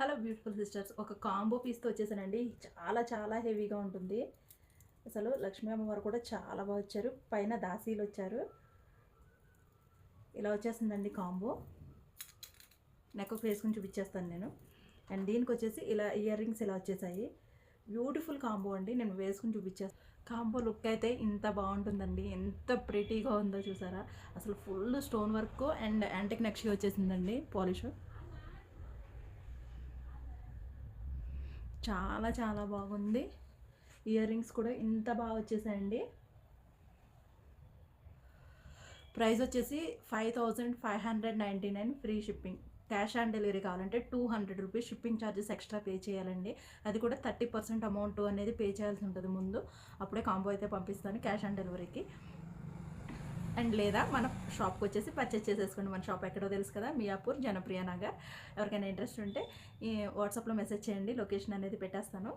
Hello beautiful sisters, ఒక combo పీస్తో వచ్చేసానండి. చాలా చాలా హెవీగా ఉంటుంది. అసలు లక్ష్మీ అమ్మవారు కూడా చాలా బాగా వచ్చారు. పైన దాసీలు వచ్చారు. ఇలా వచ్చేసిందండి కాంబో. నెక్ వేసుకుని చూపించేస్తాను నేను. అండ్ దీనికి వచ్చేసి ఇలా ఇయర్ రింగ్స్ ఇలా వచ్చేసాయి. బ్యూటిఫుల్ కాంబో అండి. నేను వేసుకుని చూపించేస్తాను. కాంబో లుక్ అయితే ఇంత బాగుంటుందండి. ఎంత ప్రిటీగా ఉందో చూసారా. అసలు full stone work and antique నక్షి వచ్చేసిందండి పాలిష్. చాలా చాలా బాగుంది. ఇయర్ రింగ్స్ కూడా ఇంత బాగా వచ్చేసాయండి. ప్రైస్ వచ్చేసి 5599 free shipping. Cash on delivery కావాలంటే 200 rupees shipping charges extra pay చేయాలండి. అది కూడా 30% అమౌంట్ అనేది పే చేయాల్సి ఉంటుంది ముందు. అప్పుడే కాంబో అయితే పంపిస్తాను క్యాష్ ఆన్ డెలివరీకి. అండ్ లేదా మన షాప్కి వచ్చేసి పర్చేస్ చేసేసుకోండి. మన షాప్ ఎక్కడో తెలుసు కదా, మియాపూర్ జనప్రియ నగర్. ఎవరికైనా ఇంట్రెస్ట్ ఉంటే ఈ వాట్సాప్లో మెసేజ్ చేయండి, లొకేషన్ అనేది పెట్టేస్తాను.